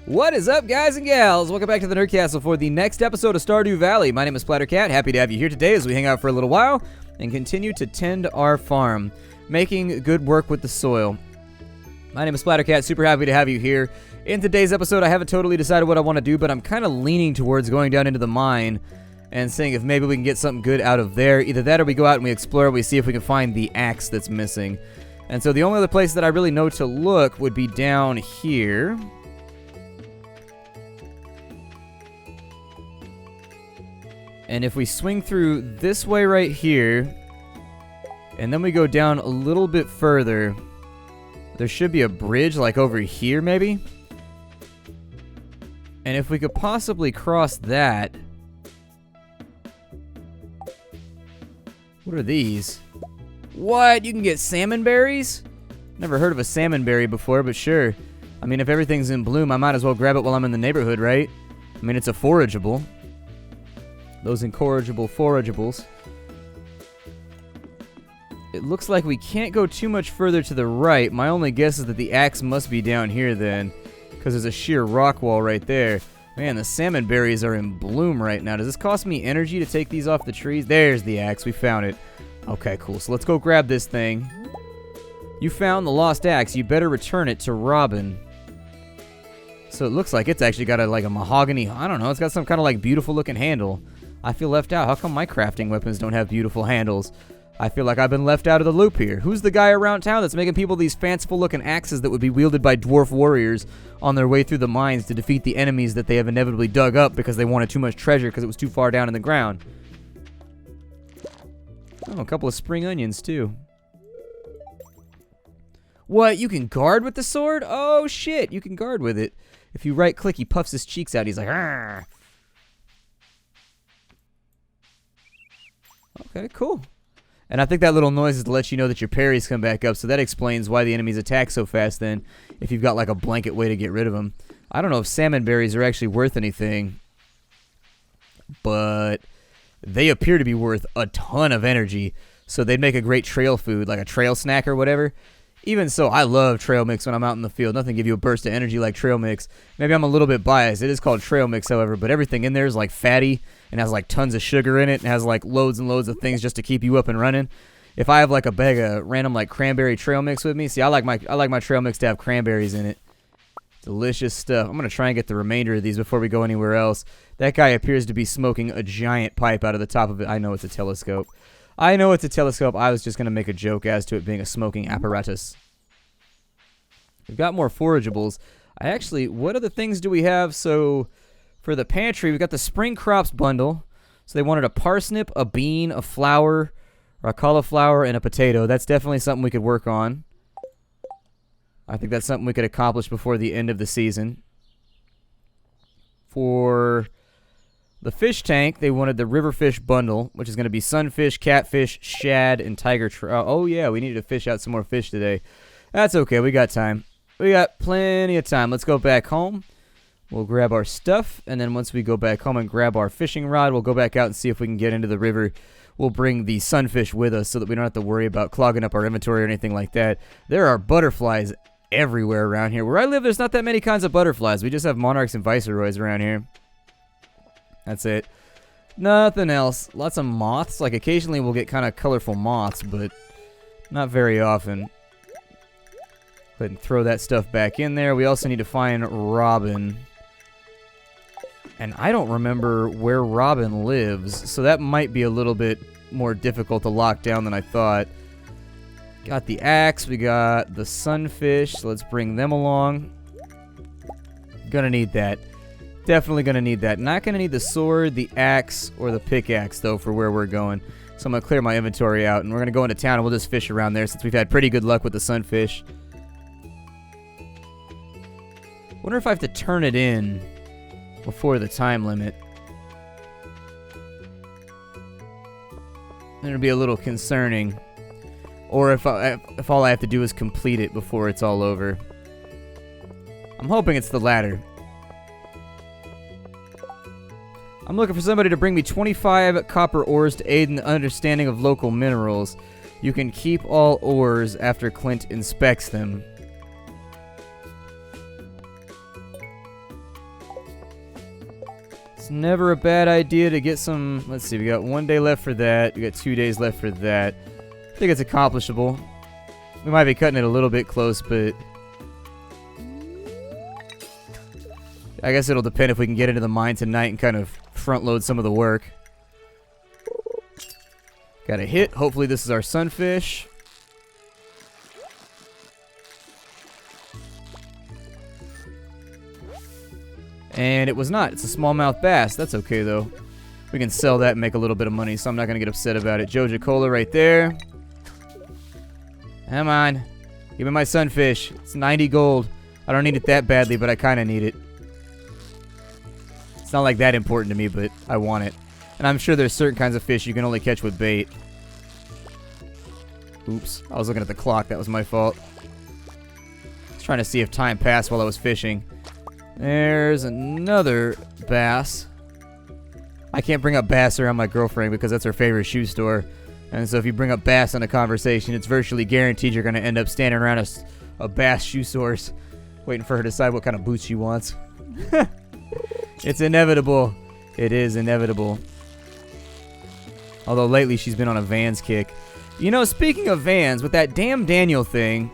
What is up, guys and gals? Welcome back to the Nerd Castle for the next episode of Stardew Valley. My name is Splattercat. Happy to have you here today as we hang out for a little while and continue to tend our farm, making good work with the soil. My name is Splattercat. Super happy to have you here. In today's episode, I haven't totally decided what I want to do, but I'm kind of leaning towards going down into the mine and seeing if maybe we can get something good out of there. Either that or we go out and we explore, we see if we can find the axe that's missing. And so the only other place that I really know to look would be down here. And if we swing through this way right here, and then we go down a little bit further, there should be a bridge like over here maybe. And if we could possibly cross that. What are these? What? You can get salmon berries? Never heard of a salmon berry before, but sure. I mean, if everything's in bloom, I might as well grab it while I'm in the neighborhood, right? I mean, it's a forageable. Those incorrigible forageables. It looks like we can't go too much further to the right. My only guess is that the axe must be down here then, because there's a sheer rock wall right there. Man, the salmon berries are in bloom right now. Does this cost me energy to take these off the trees? There's the axe. We found it. Okay, cool. So let's go grab this thing. You found the lost axe. You better return it to Robin. So it looks like it's actually got like a mahogany, I don't know, it's got some kind of like beautiful looking handle. I feel left out. How come my crafting weapons don't have beautiful handles? I feel like I've been left out of the loop here. Who's the guy around town that's making people these fanciful looking axes that would be wielded by dwarf warriors on their way through the mines to defeat the enemies that they have inevitably dug up because they wanted too much treasure because it was too far down in the ground? Oh, a couple of spring onions too. What? You can guard with the sword? Oh shit, you can guard with it. If you right click, he puffs his cheeks out. He's like, argh. Okay, cool. And I think that little noise is to let you know that your parries come back up, so that explains why the enemies attack so fast then, if you've got like a blanket way to get rid of them. I don't know if salmon berries are actually worth anything, but they appear to be worth a ton of energy, so they'd make a great trail food, like a trail snack or whatever. Even so, I love trail mix when I'm out in the field. Nothing give you a burst of energy like trail mix. Maybe I'm a little bit biased. It is called trail mix, however, but everything in there is like fatty and has like tons of sugar in it and has like loads and loads of things just to keep you up and running. If I have like a bag of random like cranberry trail mix with me, see, I like my trail mix to have cranberries in it. Delicious stuff. I'm going to try and get the remainder of these before we go anywhere else. That guy appears to be smoking a giant pipe out of the top of it. I know it's a telescope. I know it's a telescope. I was just going to make a joke as to it being a smoking apparatus. We've got more forageables. What other things do we have? So, for the pantry, we've got the spring crops bundle. So they wanted a parsnip, a bean, a flower, or a cauliflower, and a potato. That's definitely something we could work on. I think that's something we could accomplish before the end of the season. For the fish tank, they wanted the river fish bundle, which is going to be sunfish, catfish, shad, and tiger trout. Oh, yeah, we needed to fish out some more fish today. That's okay. We got time. We got plenty of time. Let's go back home. We'll grab our stuff, and then once we go back home and grab our fishing rod, we'll go back out and see if we can get into the river. We'll bring the sunfish with us so that we don't have to worry about clogging up our inventory or anything like that. There are butterflies everywhere around here. Where I live, there's not that many kinds of butterflies. We just have monarchs and viceroys around here. That's it. Nothing else. Lots of moths. Like occasionally we'll get kind of colorful moths, but not very often. Go ahead and throw that stuff back in there. We also need to find Robin. And I don't remember where Robin lives, so that might be a little bit more difficult to lock down than I thought. Got the axe. We got the sunfish. So let's bring them along. Gonna need that. Definitely going to need that. Not going to need the sword, the axe, or the pickaxe, though, for where we're going. So I'm going to clear my inventory out, and we're going to go into town, and we'll just fish around there since we've had pretty good luck with the sunfish. Wonder if I have to turn it in before the time limit. It'll be a little concerning. Or if all I have to do is complete it before it's all over. I'm hoping it's the latter. I'm looking for somebody to bring me 25 copper ores to aid in the understanding of local minerals. You can keep all ores after Clint inspects them. It's never a bad idea to get some... Let's see, we got 1 day left for that. We got 2 days left for that. I think it's accomplishable. We might be cutting it a little bit close, but... I guess it'll depend if we can get into the mine tonight and kind of front load some of the work. Got a hit. Hopefully this is our sunfish. And it was not. It's a smallmouth bass. That's okay, though. We can sell that and make a little bit of money, so I'm not going to get upset about it. Joja Cola right there. Come on. Give me my sunfish. It's 90 gold. I don't need it that badly, but I kind of need it. It's not like that important to me, but I want it. And I'm sure there's certain kinds of fish you can only catch with bait. Oops. I was looking at the clock. That was my fault. I was trying to see if time passed while I was fishing. There's another bass. I can't bring up bass around my girlfriend because that's her favorite shoe store. And so if you bring up bass in a conversation, it's virtually guaranteed you're going to end up standing around a bass shoe source waiting for her to decide what kind of boots she wants. It's inevitable. It is inevitable. Although lately she's been on a Vans kick. You know, speaking of Vans, with that damn Daniel thing...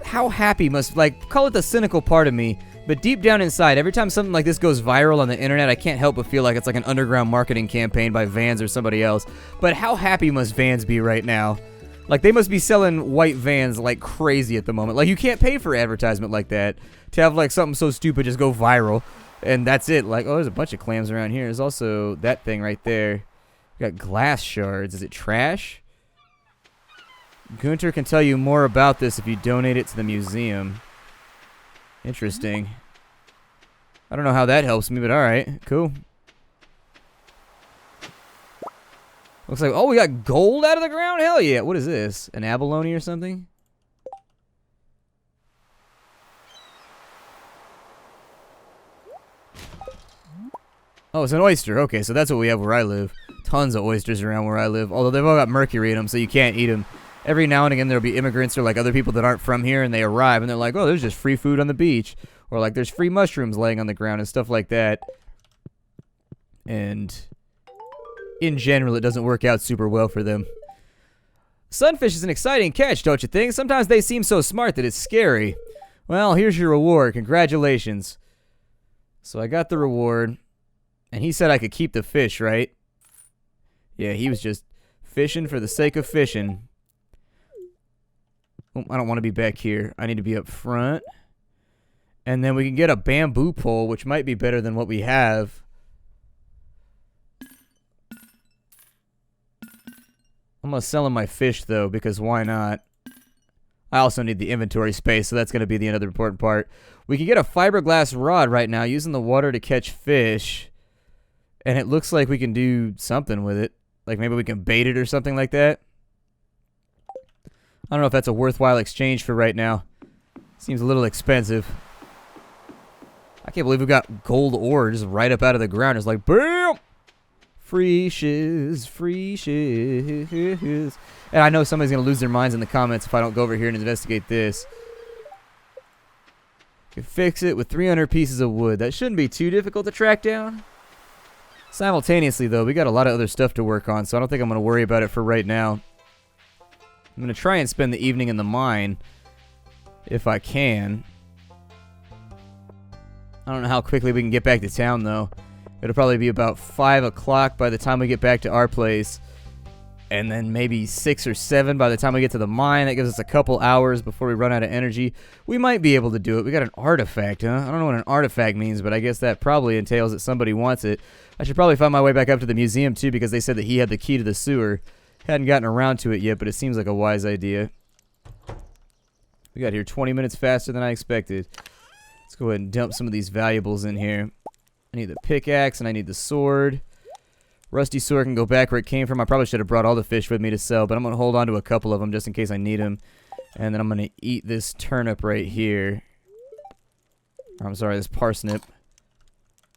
How happy must, like, call it the cynical part of me, but deep down inside, every time something like this goes viral on the internet, I can't help but feel like it's like an underground marketing campaign by Vans or somebody else. But how happy must Vans be right now? Like, they must be selling white Vans like crazy at the moment. Like, you can't pay for advertisement like that to have, like, something so stupid just go viral, and that's it. Like, oh, there's a bunch of clams around here. There's also that thing right there. We got glass shards. Is it trash? Gunter can tell you more about this if you donate it to the museum. Interesting. I don't know how that helps me, but alright. Cool. Looks like... Oh, we got gold out of the ground? Hell yeah. What is this? An abalone or something? Oh, it's an oyster. Okay, so that's what we have where I live. Tons of oysters around where I live. Although they've all got mercury in them, so you can't eat them. Every now and again, there'll be immigrants or like other people that aren't from here, and they arrive, and they're like, oh, there's just free food on the beach. Or like, there's free mushrooms laying on the ground and stuff like that. And in general, it doesn't work out super well for them. Sunfish is an exciting catch, don't you think? Sometimes they seem so smart that it's scary. Well, here's your reward. Congratulations. So I got the reward. And he said I could keep the fish, right? Yeah, he was just fishing for the sake of fishing. Oh, I don't want to be back here. I need to be up front. And then we can get a bamboo pole, which might be better than what we have. I'm going to sell him my fish, though, because why not? I also need the inventory space, so that's going to be the other important part. We can get a fiberglass rod right now using the water to catch fish. And it looks like we can do something with it. Like maybe we can bait it or something like that. I don't know if that's a worthwhile exchange for right now. Seems a little expensive. I can't believe we got gold ore just right up out of the ground. It's like, BAM! Free shiz, free shiz. And I know somebody's going to lose their minds in the comments if I don't go over here and investigate this. You can fix it with 300 pieces of wood. That shouldn't be too difficult to track down. Simultaneously, though, we got a lot of other stuff to work on, so I don't think I'm going to worry about it for right now. I'm going to try and spend the evening in the mine, if I can. I don't know how quickly we can get back to town, though. It'll probably be about 5 o'clock by the time we get back to our place. And then maybe 6 or 7 by the time we get to the mine. That gives us a couple hours before we run out of energy. We might be able to do it. We got an artifact, huh? I don't know what an artifact means, but I guess that probably entails that somebody wants it. I should probably find my way back up to the museum, too, because they said that he had the key to the sewer. Hadn't gotten around to it yet, but it seems like a wise idea. We got here 20 minutes faster than I expected. Let's go ahead and dump some of these valuables in here. I need the pickaxe, and I need the sword. Rusty sword can go back where it came from. I probably should have brought all the fish with me to sell, but I'm going to hold on to a couple of them just in case I need them. And then I'm going to eat this turnip right here. I'm sorry, this parsnip.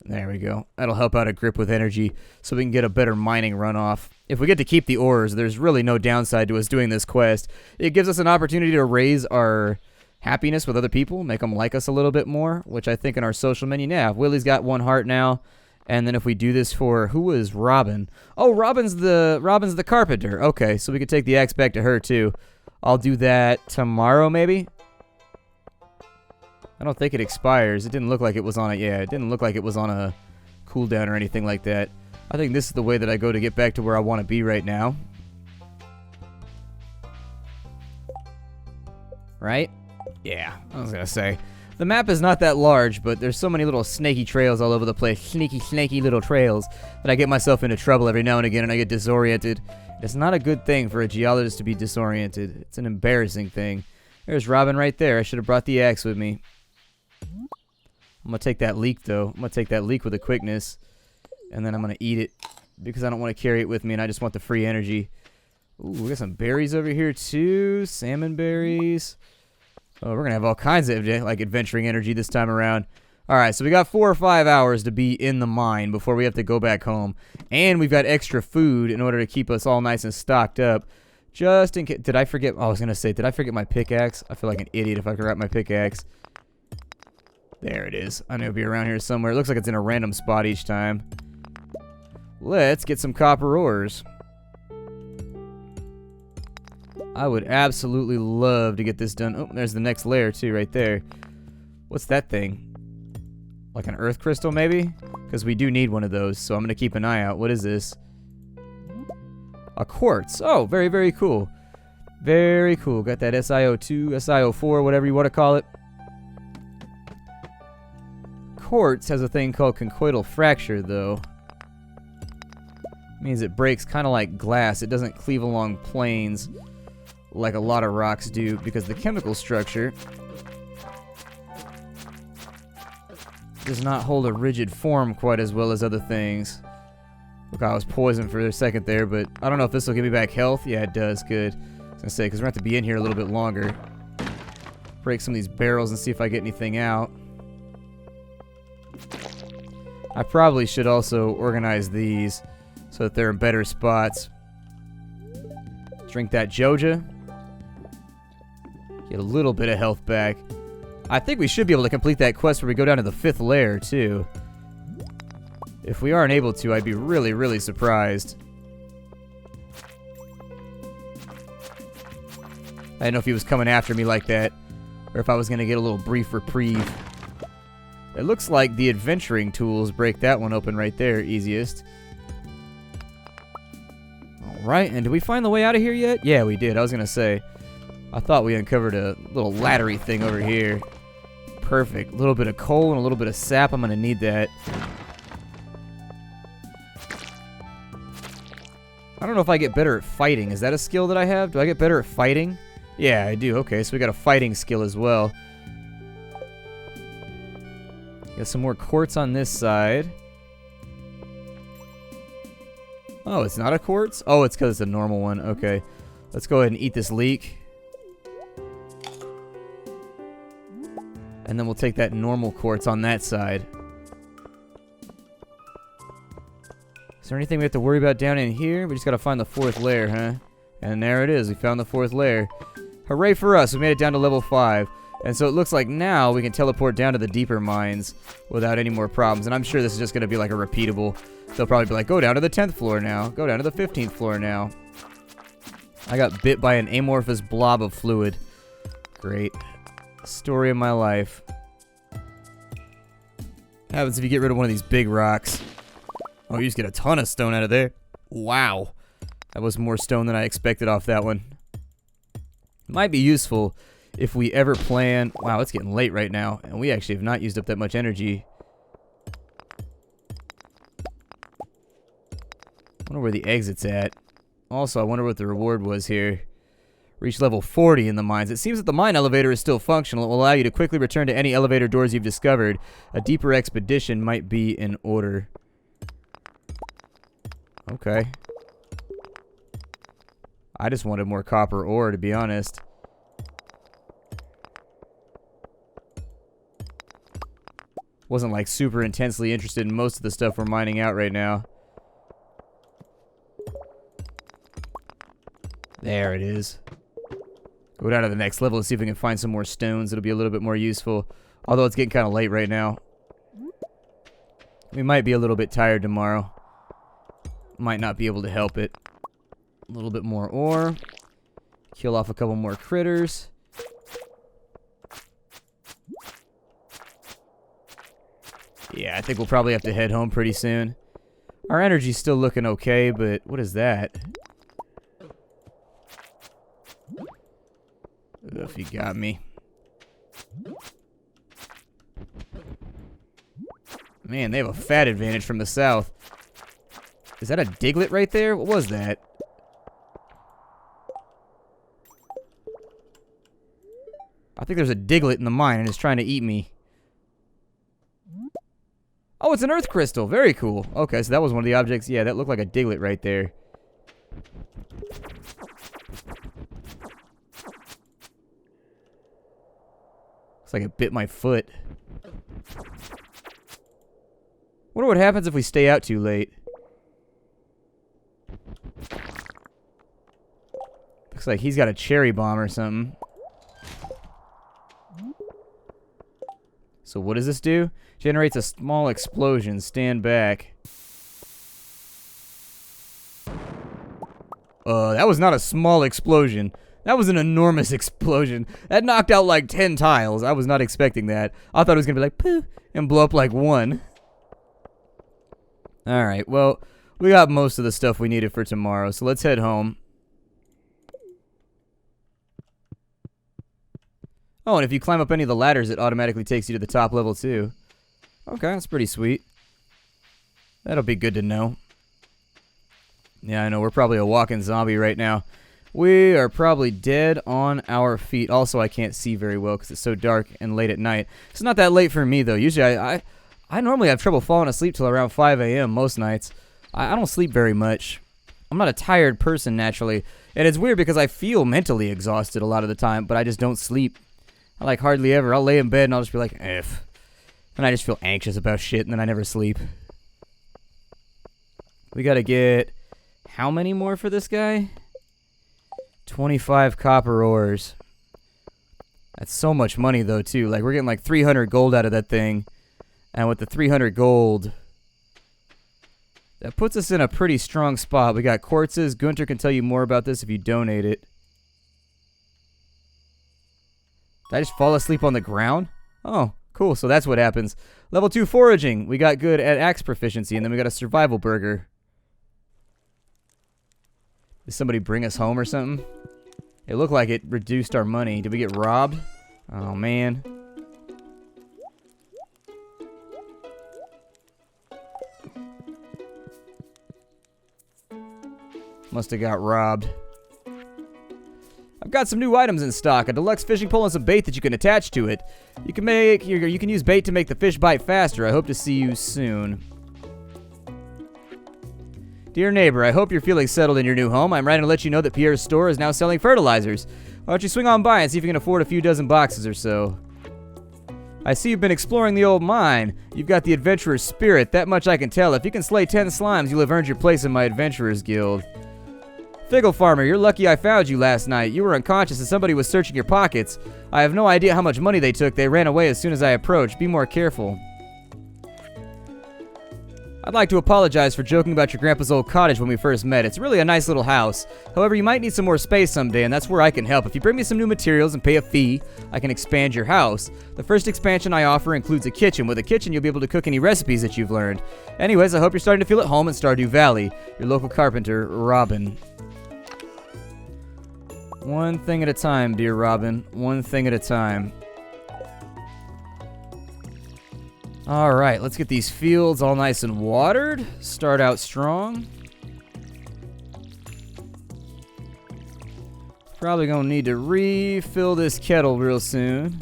There we go. That'll help out a grip with energy so we can get a better mining runoff. If we get to keep the ores, there's really no downside to us doing this quest. It gives us an opportunity to raise our happiness with other people, make them like us a little bit more, which I think in our social menu now. Willie's got 1 heart now. And then if we do this for, who was Robin? Oh, Robin's the carpenter. Okay, so we could take the axe back to her too. I'll do that tomorrow maybe. I don't think it expires. It didn't look like it was on a, yeah, it didn't look like it was on a cooldown or anything like that. I think this is the way that I go to get back to where I want to be right now. Right? Yeah, I was gonna say. The map is not that large, but there's so many little snaky trails all over the place. Snaky little trails that I get myself into trouble every now and again and I get disoriented. It's not a good thing for a geologist to be disoriented. It's an embarrassing thing. There's Robin right there. I should have brought the axe with me. I'm going to take that leek, though. I'm going to take that leek with a quickness, and then I'm going to eat it because I don't want to carry it with me, and I just want the free energy. Ooh, we got some berries over here, too. Salmon berries. Oh, we're going to have all kinds of like adventuring energy this time around. All right, so we got 4 or 5 hours to be in the mine before we have to go back home. And we've got extra food in order to keep us all nice and stocked up. Just in case. Did I forget? Oh, I was going to say, did I forget my pickaxe? I feel like an idiot if I forgot my pickaxe. There it is. I know it'll be around here somewhere. It looks like it's in a random spot each time. Let's get some copper ores. I would absolutely love to get this done. Oh, there's the next layer too, right there. What's that thing? Like an earth crystal, maybe? Because we do need one of those, so I'm going to keep an eye out. What is this? A quartz. Oh, very, very cool. Very cool. Got that SiO2, SiO4, whatever you want to call it. Quartz has a thing called conchoidal fracture, though. Means it breaks kind of like glass. It doesn't cleave along planes like a lot of rocks do because the chemical structure does not hold a rigid form quite as well as other things. Look, I was poisoned for a second there, but I don't know if this will give me back health. Yeah, it does. Good. I was going to say, because we're going to have to be in here a little bit longer. Break some of these barrels and see if I get anything out. I probably should also organize these so that they're in better spots. Drink that Joja. Get a little bit of health back. I think we should be able to complete that quest where we go down to the 5th layer, too. If we aren't able to, I'd be really, really surprised. I didn't know if he was coming after me like that, or if I was going to get a little brief reprieve. It looks like the adventuring tools break that one open right there, easiest. Alright, and did we find the way out of here yet? Yeah, we did. I was going to say, I thought we uncovered a little laddery thing over here. Perfect. A little bit of coal and a little bit of sap. I'm going to need that. I don't know if I get better at fighting. Is that a skill that I have? Do I get better at fighting? Yeah, I do. Okay, so we got a fighting skill as well. Got some more quartz on this side. Oh, it's not a quartz? Oh, it's because it's a normal one. Okay. Let's go ahead and eat this leek. And then we'll take that normal quartz on that side. Is there anything we have to worry about down in here? We just gotta find the 4th layer, huh? And there it is. We found the 4th layer. Hooray for us. We made it down to level 5. And so it looks like now we can teleport down to the deeper mines without any more problems. And I'm sure this is just going to be like a repeatable. They'll probably be like, go down to the 10th floor now. Go down to the 15th floor now. I got bit by an amorphous blob of fluid. Great. Story of my life. Happens if you get rid of one of these big rocks. Oh, you just get a ton of stone out of there. Wow. That was more stone than I expected off that one. Might be useful if we ever plan... Wow, it's getting late right now, and we actually have not used up that much energy. I wonder where the exit's at. Also, I wonder what the reward was here. Reach level 40 in the mines. It seems that the mine elevator is still functional. It will allow you to quickly return to any elevator doors you've discovered. A deeper expedition might be in order. Okay. I just wanted more copper ore, to be honest. Wasn't like super intensely interested in most of the stuff we're mining out right now. There it is. Go down to the next level and see if we can find some more stones. It'll be a little bit more useful. Although it's getting kind of late right now. We might be a little bit tired tomorrow. Might not be able to help it. A little bit more ore. Kill off a couple more critters. Yeah, I think we'll probably have to head home pretty soon. Our energy's still looking okay, but what is that? If you got me. Man, they have a fat advantage from the south. Is that a diglet right there? What was that? I think there's a diglet in the mine and it's trying to eat me. Oh, it's an earth crystal. Very cool. Okay, so that was one of the objects. Yeah, that looked like a diglet right there. Looks like it bit my foot. Wonder what happens if we stay out too late. Looks like he's got a cherry bomb or something. So what does this do? Generates a small explosion. Stand back. That was not a small explosion. That was an enormous explosion. That knocked out like 10 tiles. I was not expecting that. I thought it was going to be like, pooh, and blow up like one. Alright, well, we got most of the stuff we needed for tomorrow, so let's head home. Oh, and if you climb up any of the ladders, it automatically takes you to the top level, too. Okay, that's pretty sweet. That'll be good to know. Yeah, I know, we're probably a walking zombie right now. We are probably dead on our feet. Also, I can't see very well because it's so dark and late at night. It's not that late for me, though. Usually, I normally have trouble falling asleep till around 5 a.m. most nights. I don't sleep very much. I'm not a tired person, naturally. And it's weird because I feel mentally exhausted a lot of the time, but I just don't sleep. I like hardly ever. I'll lay in bed and I'll just be like, F. And I just feel anxious about shit and then I never sleep. We gotta get how many more for this guy? 25 copper ores. That's so much money though too. Like we're getting like 300 gold out of that thing. And with the 300 gold, that puts us in a pretty strong spot. We got quartzes. Gunter can tell you more about this if you donate it. Did I just fall asleep on the ground? Oh, cool. So that's what happens. Level 2 foraging. We got good at axe proficiency, and then we got a survival burger. Did somebody bring us home or something? It looked like it reduced our money. Did we get robbed? Oh, man. Must have got robbed. I've got some new items in stock. A deluxe fishing pole and some bait that you can attach to it. You can use bait to make the fish bite faster. I hope to see you soon. Dear neighbor, I hope you're feeling settled in your new home. I'm writing to let you know that Pierre's store is now selling fertilizers. Why don't you swing on by and see if you can afford a few dozen boxes or so. I see you've been exploring the old mine. You've got the adventurer's spirit. That much I can tell. If you can slay 10 slimes, you'll have earned your place in my adventurer's guild. Figgle Farmer, you're lucky I found you last night. You were unconscious and somebody was searching your pockets. I have no idea how much money they took. They ran away as soon as I approached. Be more careful. I'd like to apologize for joking about your grandpa's old cottage when we first met. It's really a nice little house. However, you might need some more space someday, and that's where I can help. If you bring me some new materials and pay a fee, I can expand your house. The first expansion I offer includes a kitchen. With a kitchen, you'll be able to cook any recipes that you've learned. Anyways, I hope you're starting to feel at home in Stardew Valley. Your local carpenter, Robin. One thing at a time, dear Robin. One thing at a time. Alright, let's get these fields all nice and watered. Start out strong. Probably gonna need to refill this kettle real soon.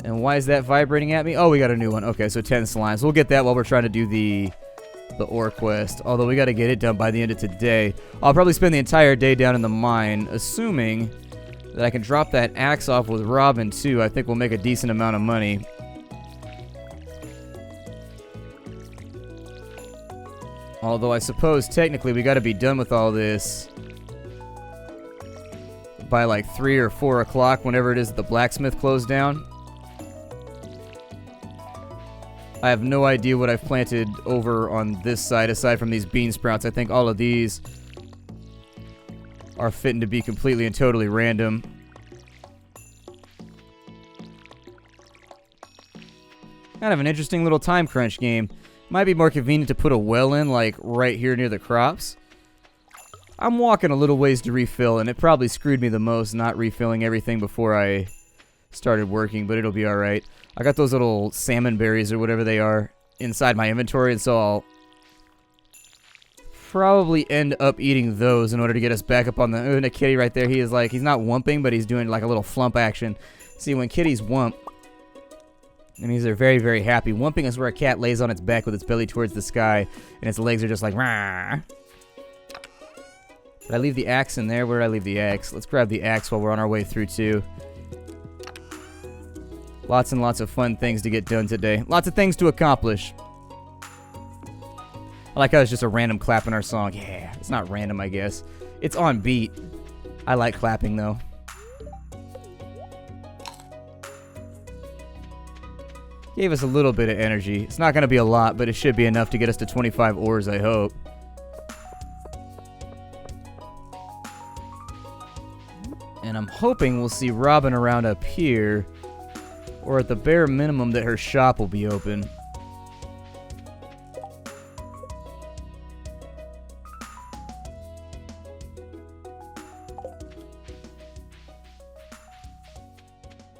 And why is that vibrating at me? Oh, we got a new one. Okay, so 10 slimes. We'll get that while we're trying to do the ore quest. Although we gotta get it done by the end of today. I'll probably spend the entire day down in the mine, assuming that I can drop that axe off with Robin too. I think we'll make a decent amount of money. Although I suppose technically we gotta be done with all this by like 3 or 4 o'clock, whenever it is that the blacksmith closed down. I have no idea what I've planted over on this side, aside from these bean sprouts. I think all of these are fitting to be completely and totally random. Kind of an interesting little time crunch game. Might be more convenient to put a well in, like, right here near the crops. I'm walking a little ways to refill, and it probably screwed me the most not refilling everything before I started working, but it'll be alright. I got those little salmon berries or whatever they are inside my inventory, and so I'll probably end up eating those in order to get us back up on the... and a kitty right there, he is like, he's not wumping, but he's doing like a little flump action. See, when kitties wump, it means they're very, very happy. Wumping is where a cat lays on its back with its belly towards the sky, and its legs are just like, rah. Did I leave the axe in there? Where did I leave the axe? Let's grab the axe while we're on our way through, too. Lots and lots of fun things to get done today. Lots of things to accomplish. I like how it's just a random clap in our song. Yeah, it's not random, I guess. It's on beat. I like clapping, though. Gave us a little bit of energy. It's not going to be a lot, but it should be enough to get us to 25 ores, I hope. And I'm hoping we'll see Robin around up here, or at the bare minimum that her shop will be open.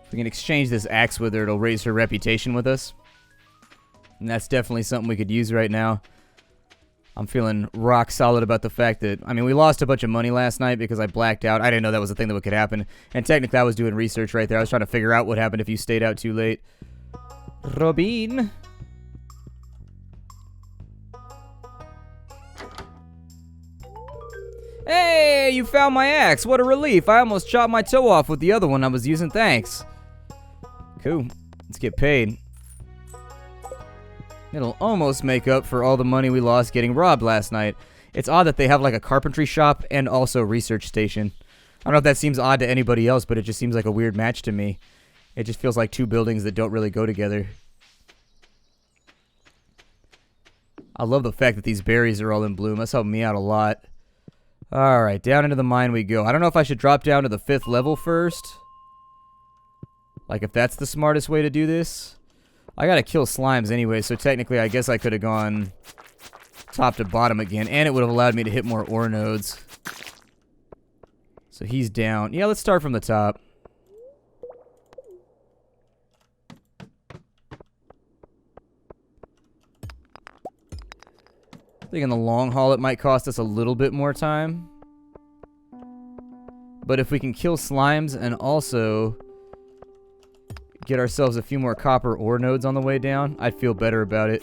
If we can exchange this axe with her, it'll raise her reputation with us. And that's definitely something we could use right now. I'm feeling rock solid about the fact that, I mean, we lost a bunch of money last night because I blacked out. I didn't know that was a thing that could happen. And technically, I was doing research right there. I was trying to figure out what happened if you stayed out too late. Robin. Hey, you found my axe. What a relief. I almost chopped my toe off with the other one I was using. Thanks. Cool. Let's get paid. It'll almost make up for all the money we lost getting robbed last night. It's odd that they have like a carpentry shop and also research station. I don't know if that seems odd to anybody else, but it just seems like a weird match to me. It just feels like two buildings that don't really go together. I love the fact that these berries are all in bloom. That's helping me out a lot. Alright, down into the mine we go. I don't know if I should drop down to the 5th level first. Like if that's the smartest way to do this. I gotta kill slimes anyway, so technically I guess I could have gone top to bottom again, and it would have allowed me to hit more ore nodes. So he's down. Yeah, let's start from the top. I think in the long haul it might cost us a little bit more time. But if we can kill slimes and also get ourselves a few more copper ore nodes on the way down, I'd feel better about it.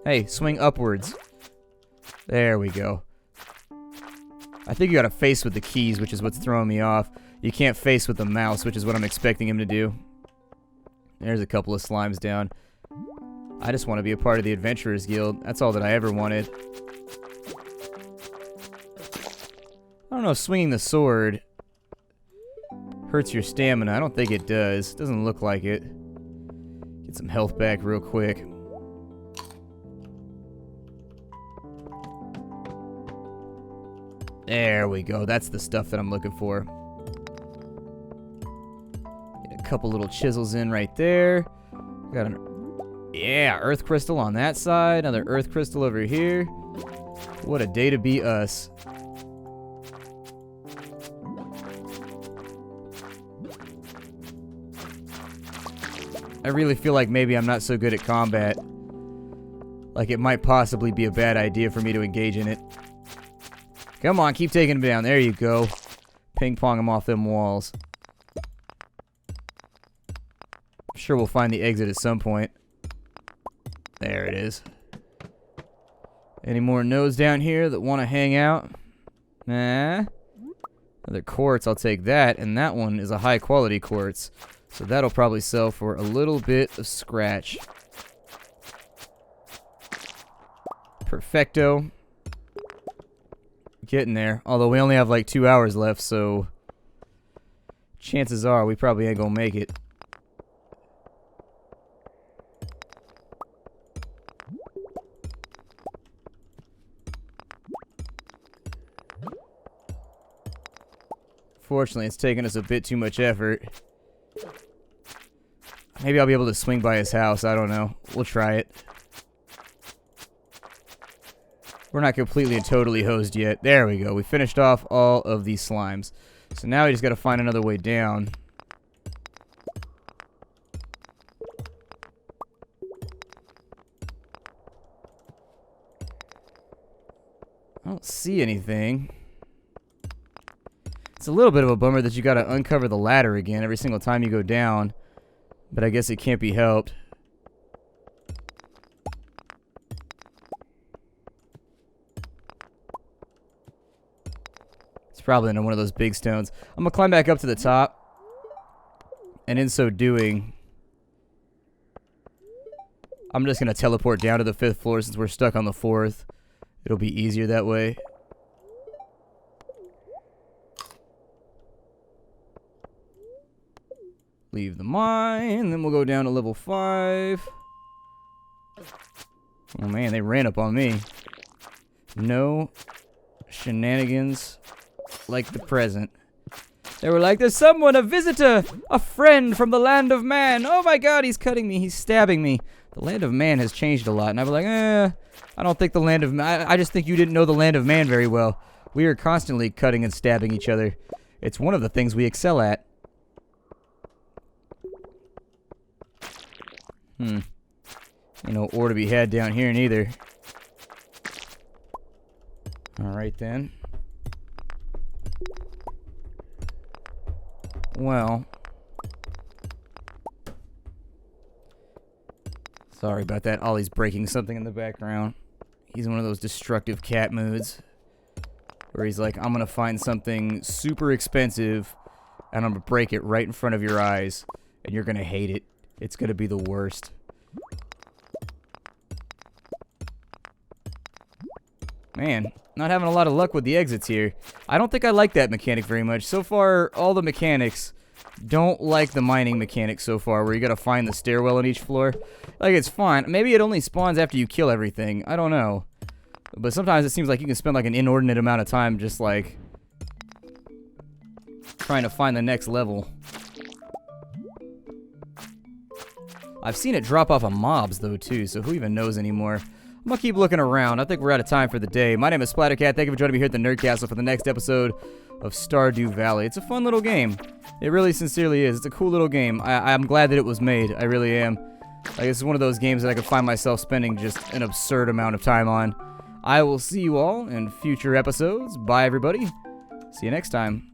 Hey, swing upwards. There we go. I think you gotta face with the keys, which is what's throwing me off. You can't face with the mouse, which is what I'm expecting him to do. There's a couple of slimes down. I just want to be a part of the Adventurers Guild. That's all that I ever wanted. I don't know if swinging the sword hurts your stamina. I don't think it does. Doesn't look like it. Get some health back real quick. There we go. That's the stuff that I'm looking for. Get a couple little chisels in right there. Got an... yeah, earth crystal on that side. Another earth crystal over here. What a day to be us. I really feel like maybe I'm not so good at combat. Like it might possibly be a bad idea for me to engage in it. Come on, keep taking him down. There you go. Ping pong him off them walls. I'm sure we'll find the exit at some point. There it is. Any more nodes down here that want to hang out? Nah. Another quartz, I'll take that. And that one is a high quality quartz. So that'll probably sell for a little bit of scratch. Perfecto. Getting there. Although we only have like 2 hours left, so chances are we probably ain't gonna make it. Fortunately, it's taken us a bit too much effort. Maybe I'll be able to swing by his house. I don't know. We'll try it. We're not completely and totally hosed yet. There we go. We finished off all of these slimes. So now we just got to find another way down. I don't see anything. It's a little bit of a bummer that you got to uncover the ladder again every single time you go down. But I guess it can't be helped. It's probably in one of those big stones. I'm going to climb back up to the top. And in so doing, I'm just going to teleport down to the 5th floor since we're stuck on the 4th. It'll be easier that way. Leave the mine, then we'll go down to level 5. Oh man, they ran up on me. No shenanigans like the present. They were like, there's someone, a visitor, a friend from the land of man. Oh my god, he's cutting me, he's stabbing me. The land of man has changed a lot. And I was like, I don't think the land of man, I just think you didn't know the land of man very well. We are constantly cutting and stabbing each other. It's one of the things we excel at. You know, ore to be had down here neither. Alright then. Well. Sorry about that. Ollie's breaking something in the background. He's in one of those destructive cat moods. Where he's like, I'm gonna find something super expensive and I'm gonna break it right in front of your eyes. And you're gonna hate it. It's gonna be the worst. Man, not having a lot of luck with the exits here. I don't think I like that mechanic very much. So far, all the mechanics don't like the mining mechanic so far, where you gotta find the stairwell on each floor. Like, it's fine. Maybe it only spawns after you kill everything. I don't know. But sometimes it seems like you can spend like an inordinate amount of time just like trying to find the next level. I've seen it drop off of mobs, though, too, so who even knows anymore? I'm gonna keep looking around. I think we're out of time for the day. My name is Splattercat. Thank you for joining me here at the Nerd Castle for the next episode of Stardew Valley. It's a fun little game. It really sincerely is. It's a cool little game. I'm glad that it was made. I really am. Like, it's one of those games that I could find myself spending just an absurd amount of time on. I will see you all in future episodes. Bye, everybody. See you next time.